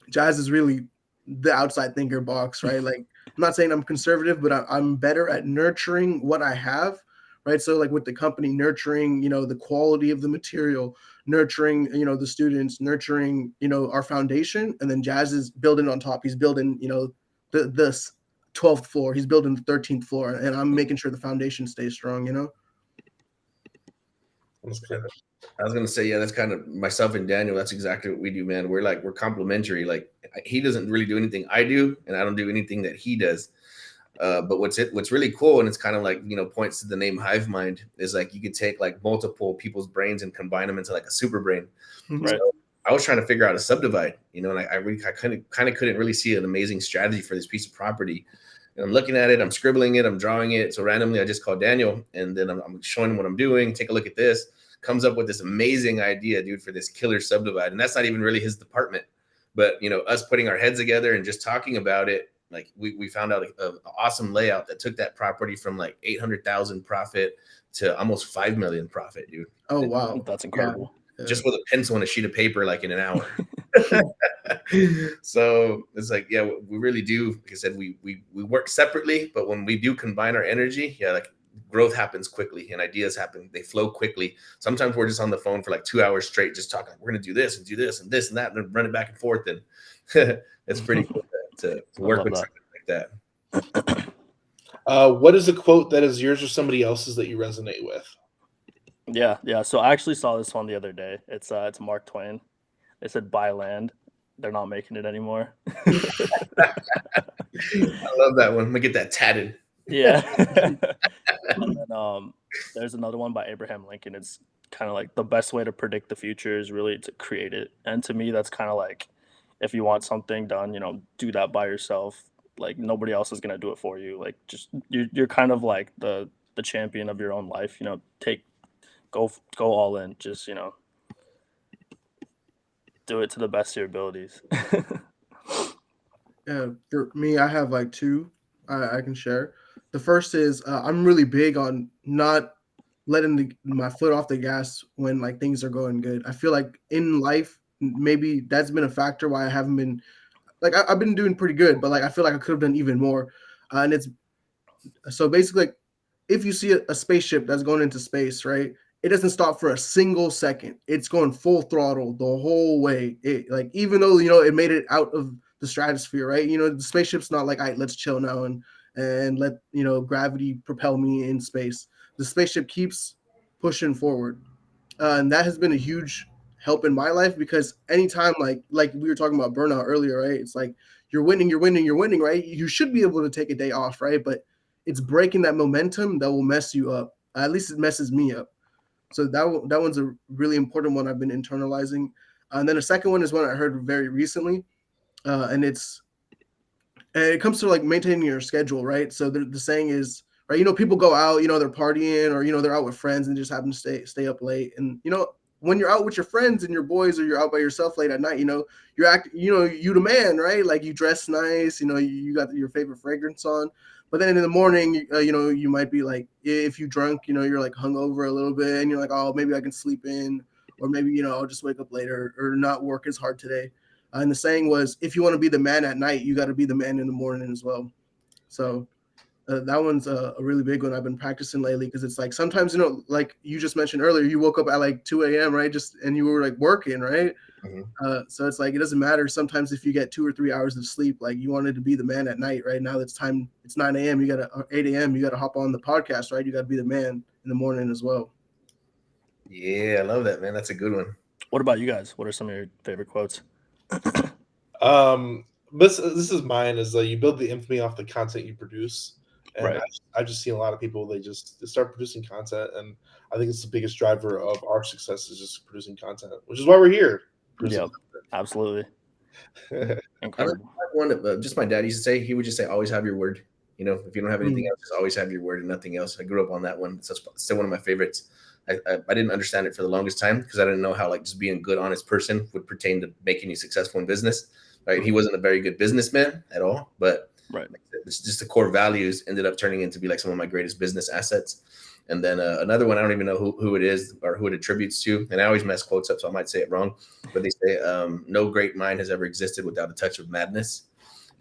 Jazz is really the outside thinker box, right? Like I'm not saying I'm conservative, but I'm better at nurturing what I have, right? So like with the company, nurturing, the quality of the material, nurturing, the students, nurturing, our foundation, and then Jazz is building on top. He's building, the 12th floor. He's building the 13th floor, and I'm making sure the foundation stays strong. That's good. I was gonna say, yeah, that's kind of myself and Daniel. That's exactly what we do, man. We're complementary. Like he doesn't really do anything I do, and I don't do anything that he does. But what's really cool, and it's kind of like points to the name Hive Mind, is like you could take like multiple people's brains and combine them into like a super brain. Right. So I was trying to figure out a subdivide, and I kind of couldn't really see an amazing strategy for this piece of property. And I'm looking at it, I'm scribbling it, I'm drawing it. So randomly, I just called Daniel, and then I'm showing him what I'm doing. Take a look at this. Comes up with this amazing idea, dude, for this killer subdivide. And that's not even really his department. But, us putting our heads together and just talking about it, like we found out an awesome layout that took that property from like 800,000 profit to almost 5 million profit, dude. Oh, wow. That's incredible. Yeah. Just with a pencil and a sheet of paper, like in an hour. So it's like, yeah, we really do. Like I said, we work separately, but when we do combine our energy, yeah, like growth happens quickly and ideas happen. They flow quickly. Sometimes we're just on the phone for like 2 hours straight, just talking. Like, we're going to do this and do this and this and that, and then run it back and forth. And it's pretty cool to work with something like that. What is a quote that is yours or somebody else's that you resonate with? Yeah. So I actually saw this one the other day. It's Mark Twain. It said, "Buy land. They're not making it anymore." I love that one. I'm gonna get that tatted. Yeah. And then, there's another one by Abraham Lincoln. It's kind of like the best way to predict the future is really to create it. And to me, that's kind of like, if you want something done, do that by yourself. Like nobody else is gonna do it for you. Like just you're kind of like the champion of your own life. Go all in. Just do it to the best of your abilities. Yeah, for me, I have like two I can share. The first is I'm really big on not letting my foot off the gas when like things are going good. I feel like in life, maybe that's been a factor why I haven't been like I've been doing pretty good, but like I feel like I could have done even more. And it's so basically, like, if you see a spaceship that's going into space, right? It doesn't stop for a single second. It's going full throttle the whole way. It like even though it made it out of the stratosphere, right? The spaceship's not like, all right, let's chill now and let gravity propel me in space. The spaceship keeps pushing forward, and that has been a huge help in my life because anytime like we were talking about burnout earlier, right? It's like you're winning, right? You should be able to take a day off, right? But it's breaking that momentum that will mess you up. At least it messes me up. So that one's a really important one I've been internalizing. And then the second one is one I heard very recently, and it comes to like maintaining your schedule, right? So the saying is, right, people go out, they're partying or they're out with friends and just happen to stay up late. And when you're out with your friends and your boys, or you're out by yourself late at night, you the man, right? Like you dress nice, you got your favorite fragrance on. But then in the morning, you might be like, if you drunk, you're like hungover a little bit, and you're like, oh, maybe I can sleep in, or maybe I'll just wake up later or not work as hard today. And the saying was, if you want to be the man at night, you got to be the man in the morning as well. So That one's a really big one I've been practicing lately, because it's like sometimes, you know, like you just mentioned earlier, you woke up at like 2 a.m., right? And you were like working, right? So it's like, it doesn't matter sometimes if you get 2 or 3 hours of sleep. Like, you wanted to be the man at night, right? Now it's time, it's 9 a.m. You gotta, or 8 a.m. You gotta hop on the podcast, right? You gotta be the man in the morning as well. Yeah, I love that, man. That's a good one. What about you guys? What are some of your favorite quotes? This is mine. Is you build the infamy off the content you produce, and Right. I've just seen a lot of people, they start producing content, and I think it's the biggest driver of our success is just producing content, which is why we're here. Yep, absolutely. Incredible. One, just my dad used to say, he would just say, always have your word. You know, if you don't have anything else, just always have your word and nothing else. I grew up on that one. So it's still one of my favorites. I didn't understand it for the longest time because I didn't know how like just being a good, honest person would pertain to making you successful in business. Right? He wasn't a very good businessman at all, but right, it's just the core values ended up turning into be like some of my greatest business assets. And then another one, I don't even know who it is or who it attributes to. And I always mess quotes up, so I might say it wrong. But they say, no great mind has ever existed without a touch of madness.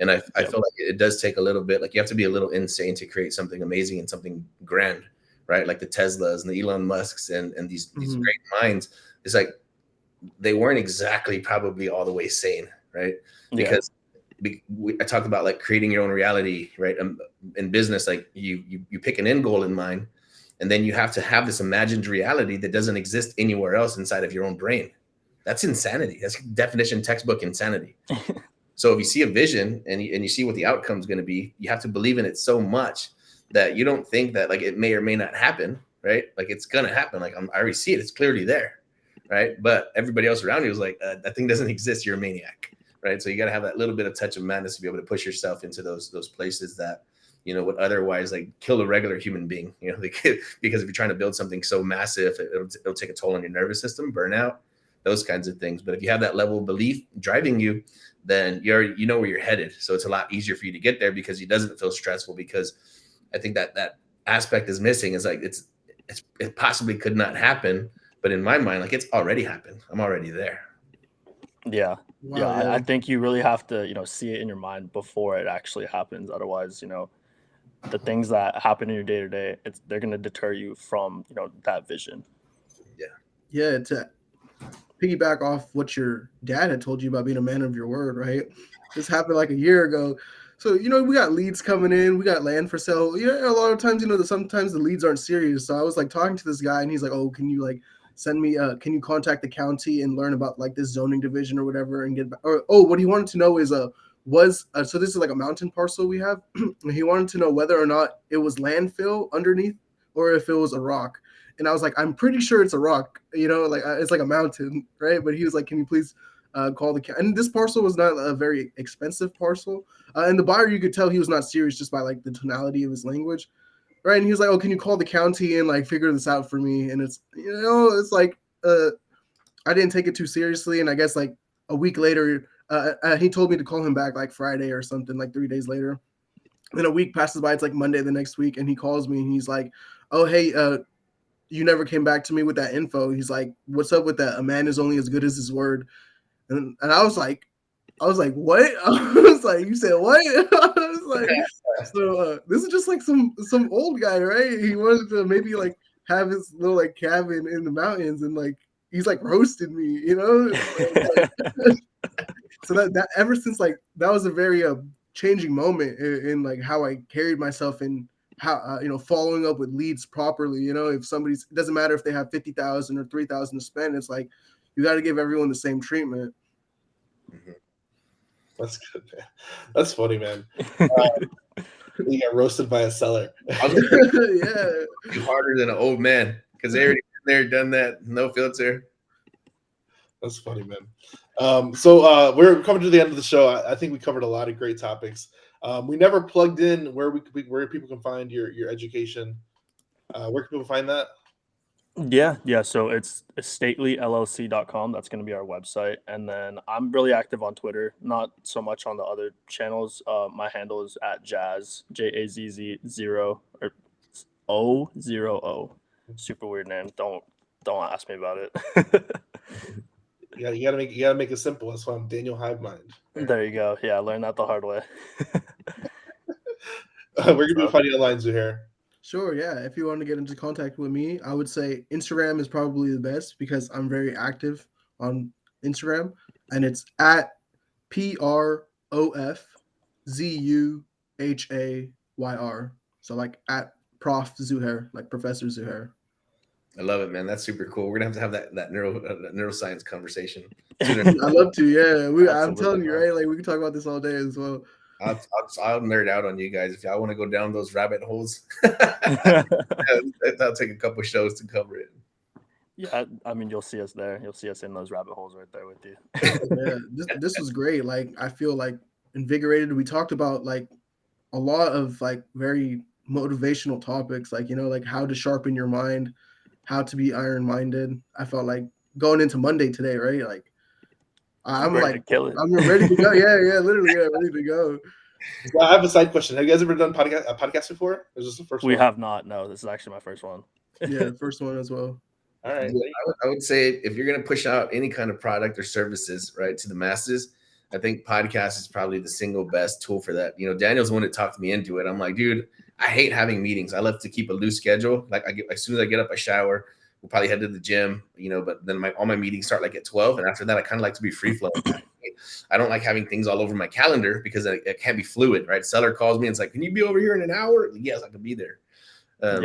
And I feel like it does take a little bit, like you have to be a little insane to create something amazing and something grand, right? Like the Teslas and the Elon Musks and these great minds. It's like they weren't exactly probably all the way sane, right? Because I talked about like creating your own reality, right? In business, like you pick an end goal in mind, and then you have to have this imagined reality that doesn't exist anywhere else inside of your own brain. That's insanity. That's definition textbook insanity. So if you see a vision and you see what the outcome is going to be, you have to believe in it so much that you don't think that like it may or may not happen, right? Like it's going to happen. Like I already see it. It's clearly there, right? But everybody else around you was like, that thing doesn't exist. You're a maniac, right? So you got to have that little bit of touch of madness to be able to push yourself into those places that, you know, would otherwise like kill a regular human being, you know, because if you're trying to build something so massive, it'll take a toll on your nervous system, burnout, those kinds of things. But if you have that level of belief driving you, then you know where you're headed. So it's a lot easier for you to get there because it doesn't feel stressful, because I think that aspect is missing. It's like it possibly could not happen, but in my mind, like it's already happened. I'm already there. Yeah. Wow, yeah. I think you really have to, you know, see it in your mind before it actually happens. Otherwise, you know, the things that happen in your day to day, they're going to deter you from, you know, that vision. Yeah. To piggyback off what your dad had told you about being a man of your word, right? This happened like a year ago. So, you know, we got leads coming in, we got land for sale. You know, a lot of times, you know, sometimes the leads aren't serious. So I was like talking to this guy, and he's like, oh, can you like send me, can you contact the county and learn about like this zoning division or whatever and get back? Or, what he wanted to know is, so this is like a mountain parcel we have. And he wanted to know whether or not it was landfill underneath or if it was a rock. And I was like, I'm pretty sure it's a rock, you know, like it's like a mountain, right? But he was like, can you please call the county? And this parcel was not a very expensive parcel. And the buyer, you could tell he was not serious just by like the tonality of his language, right? And he was like, oh, can you call the county and like figure this out for me? And it's, you know, it's like, I didn't take it too seriously. And I guess like a week later, he told me to call him back like Friday or something, like 3 days later. And then a week passes by, it's like Monday the next week. And he calls me and he's like, oh, hey, you never came back to me with that info. He's like, what's up with that? A man is only as good as his word. And I was like, what? I was like, you said what? I was like, so this is just like some old guy, right? He wanted to maybe like have his little like cabin in the mountains, and like he's like roasted me, you know? So that ever since, like, that was a very changing moment in like how I carried myself in how, you know, following up with leads properly. You know, if somebody's, it doesn't matter if they have 50,000 or 3,000 to spend, it's like you got to give everyone the same treatment. That's good, man. That's funny, man. You got roasted by a seller. Yeah, harder than an old man because they already been there, done that, no filter. That's funny, man. So we're coming to the end of the show. I think we covered a lot of great topics. We never plugged in where people can find your education. Where can people find that? Yeah. So it's statelyllc.com. That's going to be our website. And then I'm really active on Twitter, not so much on the other channels. My handle is @Jazz, JAZZ 0 or O0O. Super weird name. Don't ask me about it. Yeah, you gotta make it simple. That's why I'm Daniel Hivemind. There you go. Yeah, I learned that the hard way. Where can we find you online, Zuhayr? Sure, yeah. If you want to get into contact with me, I would say Instagram is probably the best because I'm very active on Instagram, and it's at PROFZUHAYR. So like at Prof Zuhayr, like Professor Zuhayr. I love it, man. That's super cool. We're gonna have that neuroscience conversation. I love to, yeah. I'm Absolutely, telling you, man. right? Like we can talk about this all day as well. I'll nerd out on you guys if y'all want to go down those rabbit holes. That'll take a couple shows to cover it. Yeah, I mean, you'll see us there. You'll see us in those rabbit holes right there with you. Yeah, this was great. Like I feel like invigorated. We talked about like a lot of like very motivational topics, like like how to sharpen your mind, how to be iron-minded. I felt like going into Monday today, right? Like I'm Ready like to kill it. I'm ready to go. Yeah, literally, yeah, ready to go. So I have a side question. Have you guys ever done a podcast before? Or is this the first We one? have not. No, this is actually my first one. Yeah, first one as well. All right. I would say if you're going to push out any kind of product or services, right, to the masses, I think podcast is probably the single best tool for that. Daniel's the one that talked me into it. I'm like, dude, I hate having meetings. I love to keep a loose schedule. Like as soon as I get up, I shower. We'll probably head to the gym, but then all my meetings start like at 12. And after that, I kind of like to be free flowing. I don't like having things all over my calendar because it can't be fluid, right? Seller calls me and it's like, can you be over here in an hour? Yes, I can be there. So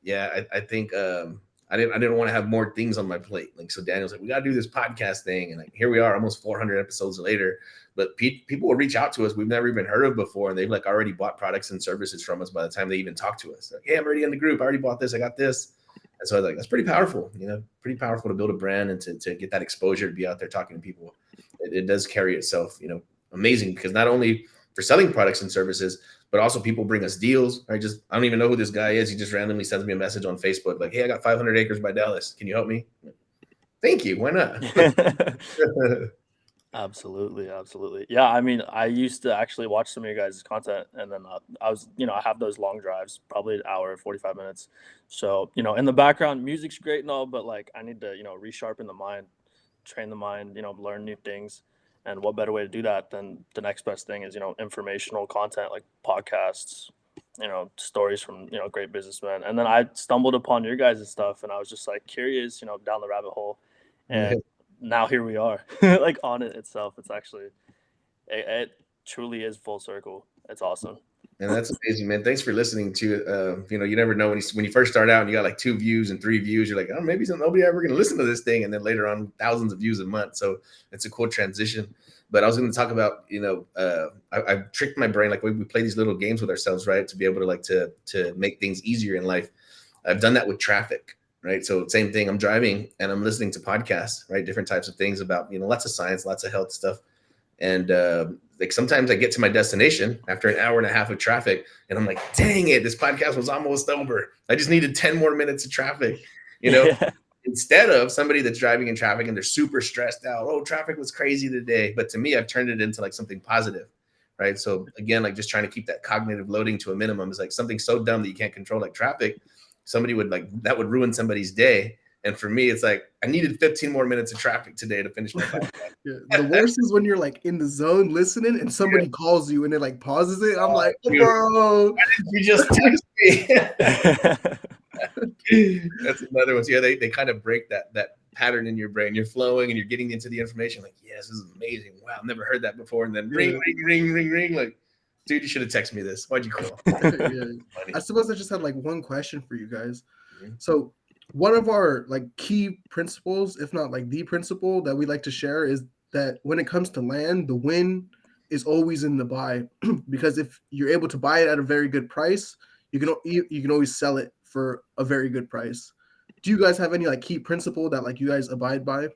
yeah, I think I didn't want to have more things on my plate. Like, so Daniel's like, we got to do this podcast thing. And like, here we are almost 400 episodes later, but people will reach out to us we've never even heard of before. And they've like already bought products and services from us by the time they even talk to us. Like, hey, I'm already in the group. I already bought this. I got this. And so I was like, that's pretty powerful, pretty powerful to build a brand and to get that exposure, to be out there talking to people. It does carry itself, amazing, because not only for selling products and services, but also people bring us deals. I don't even know who this guy is. He just randomly sends me a message on Facebook like, hey, I got 500 acres by Dallas. Can you help me? Thank you. Why not? Absolutely. Yeah, I mean, I used to actually watch some of your guys' content, and then I was, I have those long drives, probably an hour, 45 minutes. So, in the background, music's great and all, but like I need to, resharpen the mind, train the mind, learn new things. And what better way to do that than the next best thing is, informational content like podcasts, stories from, great businessmen. And then I stumbled upon your guys' stuff and I was just like curious, down the rabbit hole. And now here we are, like on it itself. It's actually, it truly is full circle. It's awesome. And that's amazing, man. Thanks for listening to you never know when you first start out and you got like 2 views and 3 views, you're like, oh, maybe nobody ever gonna listen to this thing. And then later on, thousands of views a month. So it's a cool transition. But I was going to talk about, I've tricked my brain. Like we play these little games with ourselves, right? To be able to make things easier in life. I've done that with traffic, right? So same thing. I'm driving and I'm listening to podcasts, right? Different types of things about, lots of science, lots of health stuff. And like sometimes I get to my destination after an hour and a half of traffic and I'm like, dang it, this podcast was almost over. I just needed 10 more minutes of traffic, instead of somebody that's driving in traffic and they're super stressed out. Oh, traffic was crazy today. But to me, I've turned it into like something positive, right? So again, like just trying to keep that cognitive loading to a minimum is like something so dumb that you can't control, like traffic. Somebody would that would ruin somebody's day. And for me, it's like I needed 15 more minutes of traffic today to finish my podcast. Yeah. The worst is when you're like in the zone listening and somebody calls you and it like pauses it. I'm like, dude, bro, why did you just text me? That's another one. So yeah, they kind of break that pattern in your brain. You're flowing and you're getting into the information. Like, yes, this is amazing. Wow, I've never heard that before. And then ring. Like, dude, you should have texted me this. Why'd you call? I suppose I just had like one question for you guys. Mm-hmm. So one of our like key principles, if not like the principle that we like to share, is that when it comes to land, the win is always in the buy. Because if you're able to buy it at a very good price, you can always sell it for a very good price. Do you guys have any like key principle that like you guys abide by?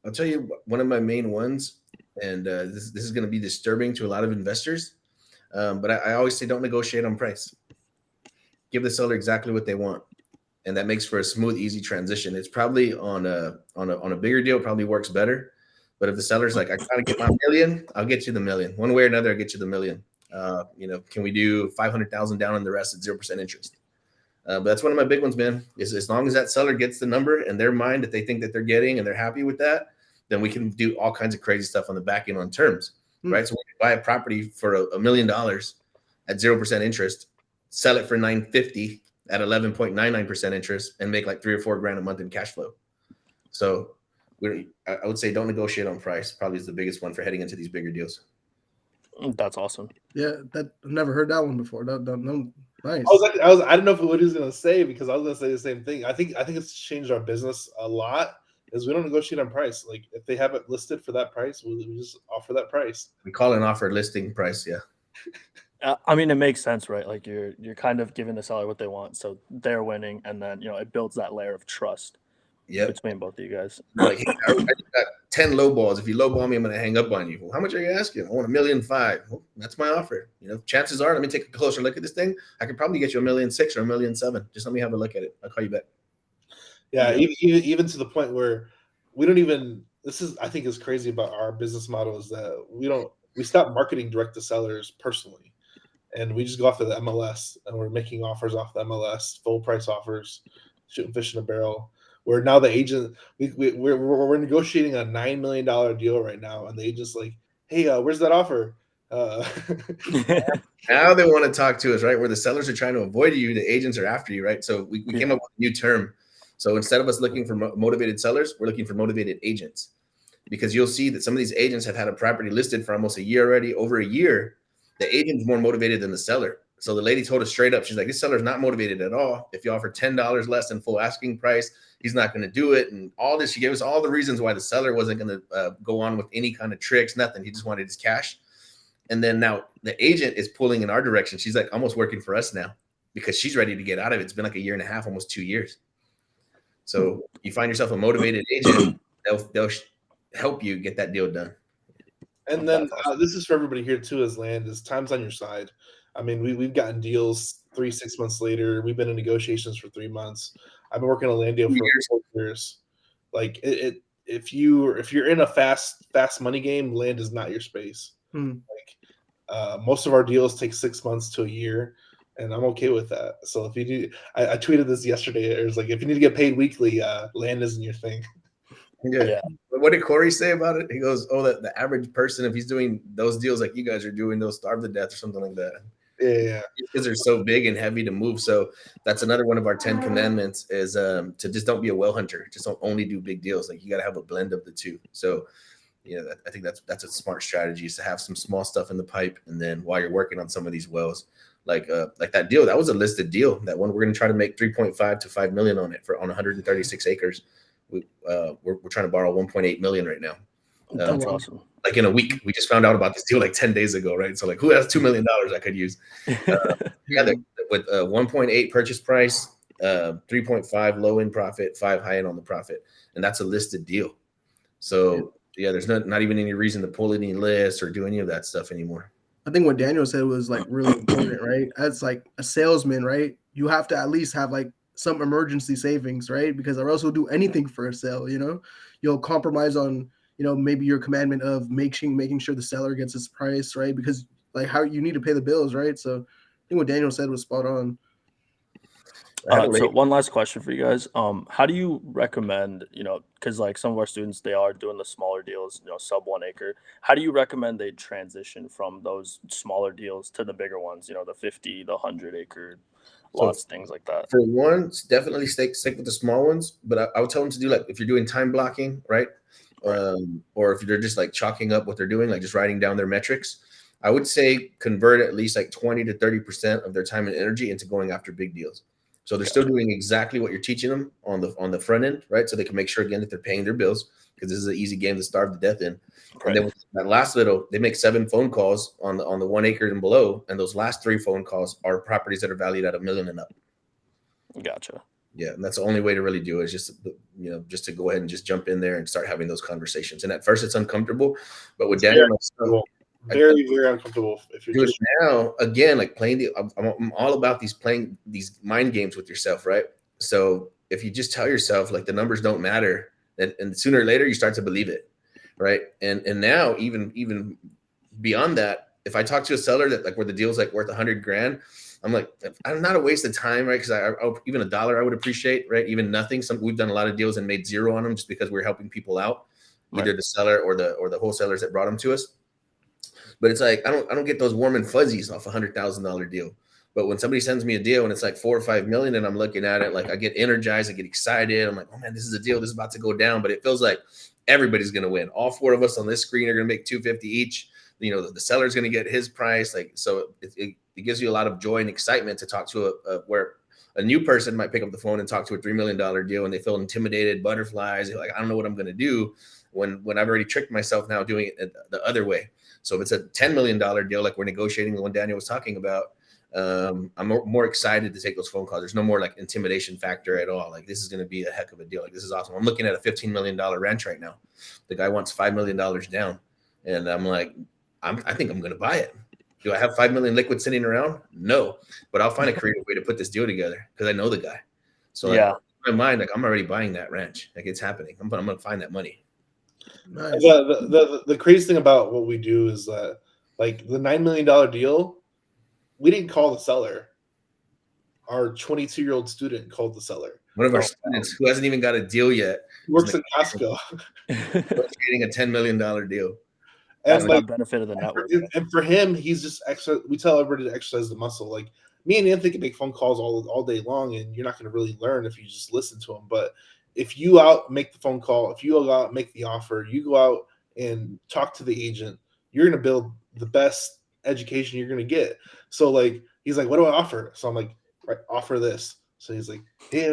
I'll tell you one of my main ones, and this is going to be disturbing to a lot of investors, but I always say don't negotiate on price. Give the seller exactly what they want, and that makes for a smooth, easy transition. It's probably on a bigger deal, probably works better. But if the seller's like, I gotta get my $1 million, I'll get you the $1 million. One way or another, I'll get you the $1 million. Can we do 500,000 down and the rest at 0% interest? But that's one of my big ones, man. Is as long as that seller gets the number in their mind that they think that they're getting and they're happy with that, then we can do all kinds of crazy stuff on the back end on terms, right? So we can buy a property for $1 million at at 0% interest, sell it for $950 at 11.99% interest, and make like $3 or $4 grand a month in cash flow. So I would say don't negotiate on price. Probably is the biggest one for heading into these bigger deals. That's awesome. Yeah, I've never heard that one before. No, nice. I don't know what he was gonna say, because I was gonna say the same thing. I think it's changed our business a lot. Is we don't negotiate on price. Like if they have it listed for that price, we just offer that price. We call an offer listing price. Yeah. I mean, it makes sense, right? Like you're kind of giving the seller what they want, so they're winning, and then it builds that layer of trust between both of you guys. Like, hey, I got 10 low balls. If you low ball me, I'm going to hang up on you. Well, how much are you asking? I want $1.5 million. Well, that's my offer. Chances are, let me take a closer look at this thing. I could probably get you $1.6 million or $1.7 million. Just let me have a look at it. I'll call you back. Yeah, even to the point where we don't even. I think is crazy about our business model is that we stop marketing direct to sellers personally, and we just go off of the MLS, and we're making offers off the MLS, full price offers, shooting fish in a barrel. Where now the agent, we're negotiating a $9 million deal right now, and the agent's like, "Hey, where's that offer?" Now they want to talk to us, right? Where the sellers are trying to avoid you, the agents are after you, right? So we came up with a new term. So instead of us looking for motivated sellers, we're looking for motivated agents, because you'll see that some of these agents have had a property listed for almost a year already, over a year. The agent's more motivated than the seller. So the lady told us straight up, she's like, this seller's not motivated at all. If you offer $10 less than full asking price, he's not going to do it. And all this, she gave us all the reasons why the seller wasn't going to go on with any kind of tricks, nothing. He just wanted his cash. And then now the agent is pulling in our direction. She's like almost working for us now, because she's ready to get out of it. It's been like 1.5 years, almost 2 years. So you find yourself a motivated agent, they'll help you get that deal done. And then this is for everybody here too, as land is time's on your side. I mean, we've gotten deals 3-6 months later. We've been in negotiations for 3 months. I've been working on a land deal for 4 years. Like if you're in a fast money game, land is not your space. Like most of our deals take 6 months to a year, and I'm okay with that. So if you do, I tweeted this yesterday. It was like, if you need to get paid weekly, land isn't your thing. Yeah. What did Corey say about it? He goes, "Oh, the average person, if he's doing those deals like you guys are doing, they'll starve to death or something like that." Yeah. Because they're so big and heavy to move. So that's another one of our 10 commandments is to just don't be a well hunter. Just don't only do big deals. Like you got to have a blend of the two. So, I think that's a smart strategy, is to have some small stuff in the pipe, and then while you're working on some of these wells, like that deal, that was a listed deal. That one, we're going to try to make 3.5 to 5 million on it on 136 acres. We're trying to borrow 1.8 million right now. That's awesome. Like in a week, we just found out about this deal like 10 days ago, right? So like, who has $2 million I could use? With 1.8 purchase price, 3.5 low end profit, 5 high end on the profit, and that's a listed deal. So there's not even any reason to pull any lists or do any of that stuff anymore. I think what Daniel said was like really important, right? As like a salesman, right? You have to at least have like some emergency savings, right? Because or else you'll do anything for a sale, you'll compromise on, maybe your commandment of making sure the seller gets his price, right? Because like how you need to pay the bills, right? So I think what Daniel said was spot on. So one last question for you guys. How do you recommend, because like some of our students, they are doing the smaller deals, sub 1 acre. How do you recommend they transition from those smaller deals to the bigger ones, the 50, the 100 acre lots, things like that? For one, definitely stick with the small ones, but I would tell them to do, like, if you're doing time blocking, right? Or if they're just like chalking up what they're doing, like just writing down their metrics, I would say convert at least like 20 to 30% of their time and energy into going after big deals. So they're still doing exactly what you're teaching them on the front end, right? So they can make sure, again, that they're paying their bills, because this is an easy game to starve to death in. Right. And then with that last little, they make 7 phone calls on the 1 acre and below, and those last 3 phone calls are properties that are valued at $1 million and up. Gotcha. Yeah, and that's the only way to really do it, is just to go ahead and just jump in there and start having those conversations. And at first, it's uncomfortable, but with Daniel, very, very uncomfortable. If you're just now, again, like playing I'm all about playing these mind games with yourself, right? So if you just tell yourself like the numbers don't matter, and sooner or later you start to believe it, right? And now even beyond that, if I talk to a seller that like where the deal's like worth $100,000, I'm like, I'm not a waste of time, right? Because I even $1 I would appreciate, right? Even nothing. We've done a lot of deals and made 0 on them just because we're helping people out, either the seller or the wholesalers that brought them to us. But it's like I don't get those warm and fuzzies off $100,000 deal. But when somebody sends me a deal and it's like 4 or 5 million and I'm looking at it, like I get energized, I get excited. I'm like, oh man, this is a deal. This is about to go down. But it feels like everybody's going to win. All 4 of us on this screen are going to make 250 each. You know, the seller's going to get his price. Like, so it gives you a lot of joy and excitement to talk to where a new person might pick up the phone and talk to a $3 million deal and they feel intimidated, butterflies. They're like, I don't know what I'm going to do when I've already tricked myself now doing it the other way. So if it's a $10 million deal, like we're negotiating, the one Daniel was talking about, I'm more excited to take those phone calls. There's no more like intimidation factor at all. Like this is going to be a heck of a deal. Like this is awesome. I'm looking at a $15 million ranch right now. The guy wants $5 million down. And I'm like, I think I'm going to buy it. Do I have 5 million liquid sitting around? No, but I'll find a creative way to put this deal together because I know the guy. So yeah, like, in my mind, like I'm already buying that ranch. Like it's happening. I'm going to find that money. Nice. The crazy thing about what we do is that like the $9 million deal, we didn't call the seller. Our 22-year-old student called the seller. One of our students who hasn't even got a deal yet. He works at Costco. Getting a $10 million deal. That's And the like, benefit of the network. and for him, he's just extra. We tell everybody to exercise the muscle. Like me and Anthony can make phone calls all day long, and you're not going to really learn if you just listen to them. But if you make the phone call, if you go out make the offer, you go out and talk to the agent, you're going to build the best education you're going to get. So like he's like, what do I offer? So I'm like, right, offer this. So he's like, yeah,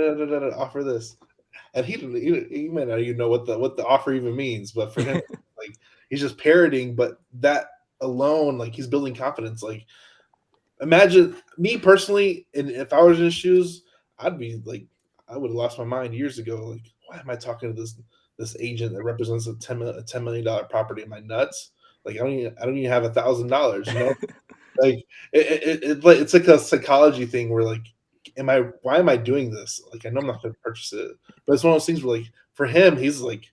offer this. And he might not even know what the offer even means, but for him, like he's just parroting. But that alone, like he's building confidence. Like imagine me personally, and if I was in his shoes, I'd be like, I would have lost my mind years ago. Like, why am I talking to this agent that represents a $10 million property? Am I nuts? Like I don't even have $1,000. You know, like it's like a psychology thing where like, why am I doing this? Like I know I'm not going to purchase it, but it's one of those things where like for him, he's like,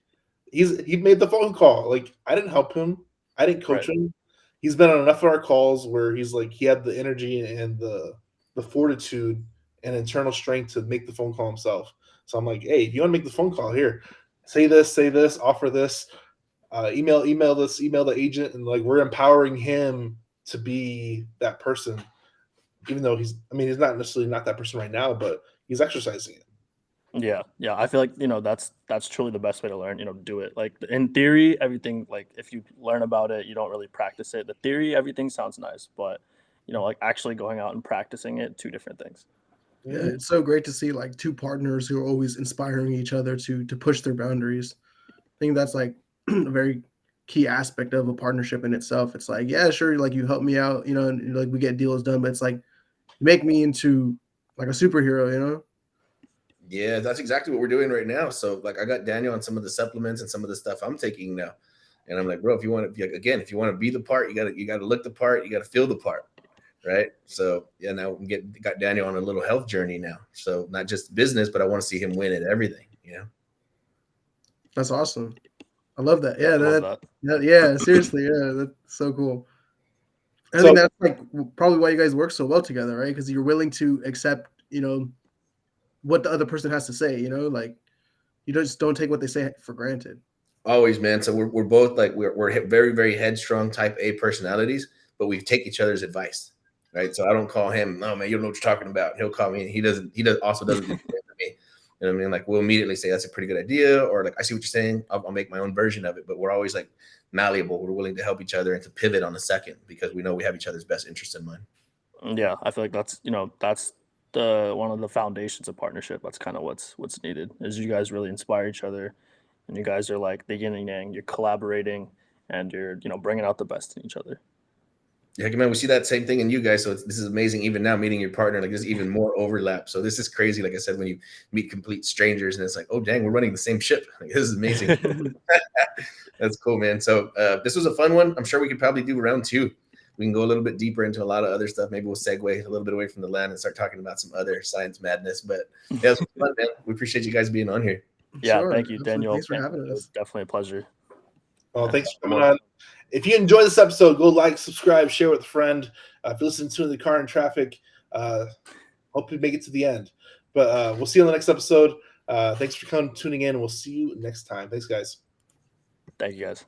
he made the phone call. Like I didn't help him, I didn't coach him. He's been on enough of our calls where he's like he had the energy and the fortitude and internal strength to make the phone call himself. So I'm like, hey, if you want to make the phone call, here, say this, offer this, email this, email the agent, and like we're empowering him to be that person. Even though he's not necessarily not that person right now, but he's exercising it. Yeah. I feel like, that's truly the best way to learn, do it. Like in theory, everything, like if you learn about it, you don't really practice it. The theory, everything sounds nice, but like actually going out and practicing it, 2 different things. Yeah, it's so great to see like 2 partners who are always inspiring each other to push their boundaries. I think that's like a very key aspect of a partnership in itself. It's like, yeah, sure, like you help me out, and like we get deals done, but it's like you make me into like a superhero, Yeah, that's exactly what we're doing right now. So like I got Daniel on some of the supplements and some of the stuff I'm taking now. And I'm like, bro, if you want to be the part, you gotta look the part, you gotta feel the part. Right. So yeah, now got Daniel on a little health journey now. So not just business, but I want to see him win at everything, That's awesome. I love that. Yeah, I love that. Yeah, seriously, yeah, that's so cool. I think that's like probably why you guys work so well together, right? Because you're willing to accept, what the other person has to say, like you just don't take what they say for granted. Always, man. So we're both like we're very, very headstrong type A personalities, but we take each other's advice, right? So I don't call him, no man, you don't know what you're talking about. He'll call me, and he doesn't also doesn't do the same for me. You know what I mean? Like we'll immediately say that's a pretty good idea, or like I see what you're saying. I'll make my own version of it. But we're always like malleable. We're willing to help each other and to pivot on a second because we know we have each other's best interest in mind. Yeah, I feel like that's the one of the foundations of partnership. That's kind of what's needed is you guys really inspire each other, and you guys are like the yin and yang. You're collaborating, and you're bringing out the best in each other. Yeah, man, we see that same thing in you guys. So this is amazing. Even now, meeting your partner, like there's even more overlap. So this is crazy. Like I said, when you meet complete strangers, and it's like, oh dang, we're running the same ship. Like, this is amazing. That's cool, man. So this was a fun one. I'm sure we could probably do round 2. We can go a little bit deeper into a lot of other stuff. Maybe we'll segue a little bit away from the land and start talking about some other science madness. But yeah, it was fun, man. We appreciate you guys being on here. Yeah, Sure. thank you, Daniel. Thanks for having us. It was definitely a pleasure. Well, thanks for coming on. If you enjoyed this episode, go like, subscribe, share with a friend. If you listen to it in the car in traffic, hope you make it to the end. But we'll see you on the next episode. Thanks for tuning in. We'll see you next time. Thanks, guys. Thank you, guys.